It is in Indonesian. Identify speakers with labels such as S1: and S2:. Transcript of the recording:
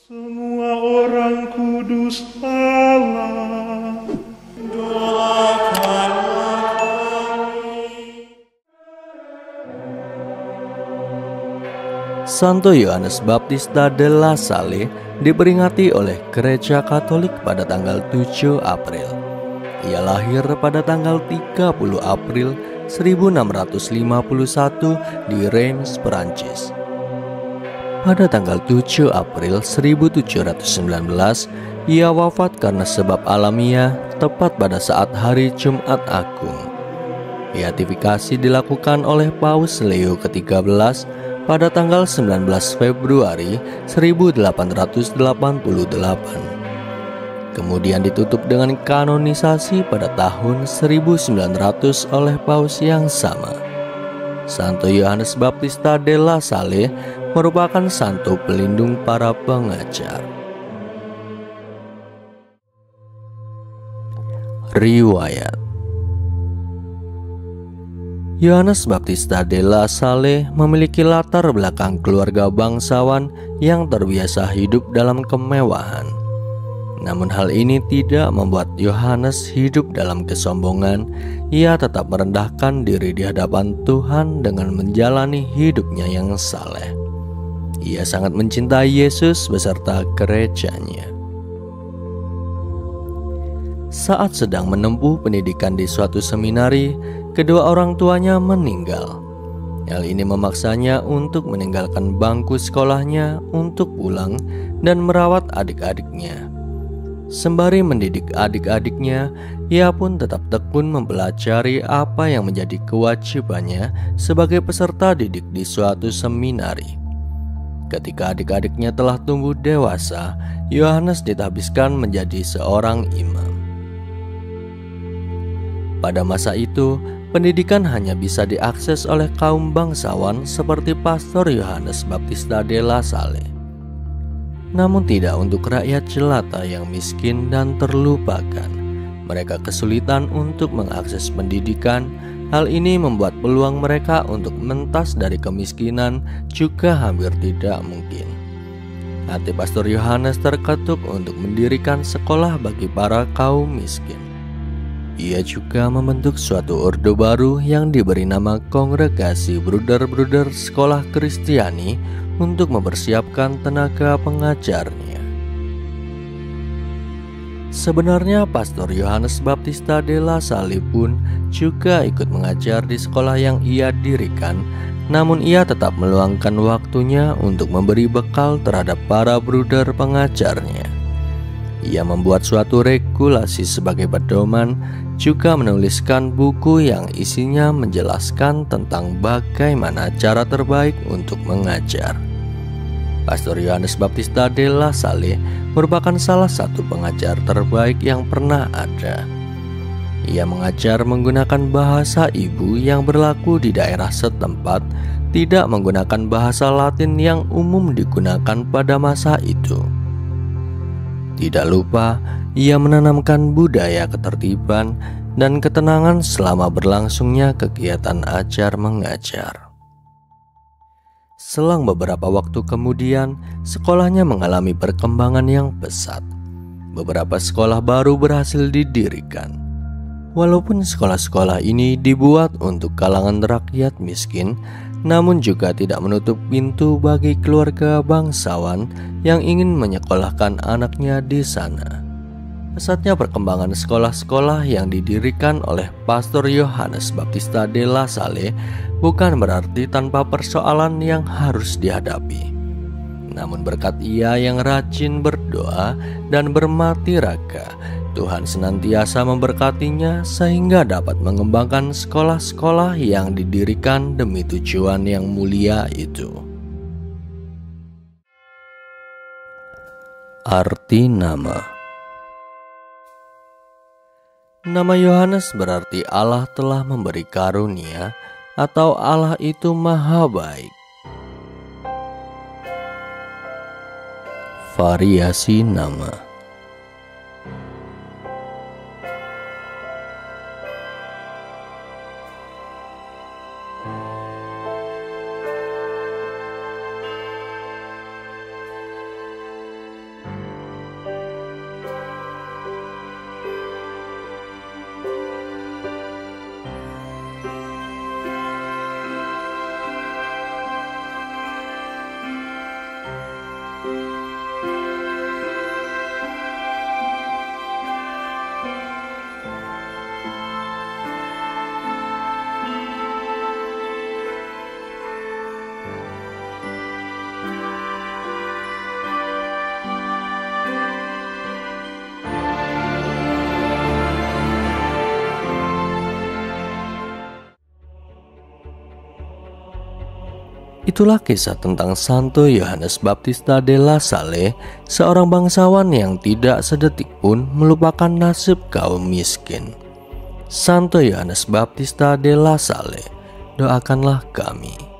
S1: Semua orang kudus Allah, doakanlah kami.
S2: Santo Yohanes Baptista de La Salle diperingati oleh Gereja Katolik pada tanggal 7 April. Ia lahir pada tanggal 30 April 1651 di Reims, Perancis. Pada tanggal 7 April 1719, ia wafat karena sebab alamiah tepat pada saat hari Jumat Agung. Beatifikasi dilakukan oleh Paus Leo ke-13 pada tanggal 19 Februari 1888. Kemudian ditutup dengan kanonisasi pada tahun 1900 oleh Paus yang sama. Santo Yohanes Baptista de La Salle merupakan santo pelindung para pengajar. Riwayat Yohanes Baptista de La Salle memiliki latar belakang keluarga bangsawan yang terbiasa hidup dalam kemewahan. Namun hal ini tidak membuat Yohanes hidup dalam kesombongan. Ia tetap merendahkan diri di hadapan Tuhan dengan menjalani hidupnya yang saleh. Ia sangat mencintai Yesus beserta gerejanya. Saat sedang menempuh pendidikan di suatu seminari, kedua orang tuanya meninggal. Hal ini memaksanya untuk meninggalkan bangku sekolahnya untuk pulang dan merawat adik-adiknya. Sembari mendidik adik-adiknya, ia pun tetap tekun mempelajari apa yang menjadi kewajibannya sebagai peserta didik di suatu seminari. Ketika adik-adiknya telah tumbuh dewasa, Yohanes ditahbiskan menjadi seorang imam. Pada masa itu, pendidikan hanya bisa diakses oleh kaum bangsawan seperti Pastor Yohanes Baptista de La Salle. Namun tidak untuk rakyat jelata yang miskin dan terlupakan. Mereka kesulitan untuk mengakses pendidikan. Hal ini membuat peluang mereka untuk mentas dari kemiskinan juga hampir tidak mungkin. Hati Pastor Yohanes terketuk untuk mendirikan sekolah bagi para kaum miskin. Ia juga membentuk suatu orde baru yang diberi nama Kongregasi Bruder-Bruder Sekolah Kristiani untuk mempersiapkan tenaga pengajarnya. Sebenarnya Pastor Yohanes Baptista de La Salle pun juga ikut mengajar di sekolah yang ia dirikan, namun ia tetap meluangkan waktunya untuk memberi bekal terhadap para bruder pengajarnya. Ia membuat suatu regulasi sebagai pedoman, juga menuliskan buku yang isinya menjelaskan tentang bagaimana cara terbaik untuk mengajar. Pastor Yohanes Baptista de La Salle merupakan salah satu pengajar terbaik yang pernah ada. Ia mengajar menggunakan bahasa ibu yang berlaku di daerah setempat, tidak menggunakan bahasa Latin yang umum digunakan pada masa itu. Tidak lupa, ia menanamkan budaya ketertiban dan ketenangan selama berlangsungnya kegiatan ajar mengajar. Selang beberapa waktu kemudian, sekolahnya mengalami perkembangan yang pesat. Beberapa sekolah baru berhasil didirikan. Walaupun sekolah-sekolah ini dibuat untuk kalangan rakyat miskin, namun juga tidak menutup pintu bagi keluarga bangsawan yang ingin menyekolahkan anaknya di sana. Pesatnya perkembangan sekolah-sekolah yang didirikan oleh Pastor Yohanes Baptista de La Salle bukan berarti tanpa persoalan yang harus dihadapi. Namun berkat ia yang rajin berdoa dan bermati raga, Tuhan senantiasa memberkatinya sehingga dapat mengembangkan sekolah-sekolah yang didirikan demi tujuan yang mulia itu. Arti nama. Nama Yohanes berarti Allah telah memberi karunia atau Allah itu maha baik. Variasi nama. Itulah kisah tentang Santo Yohanes Baptista de La Salle, seorang bangsawan yang tidak sedetik pun melupakan nasib kaum miskin. Santo Yohanes Baptista de La Salle, doakanlah kami.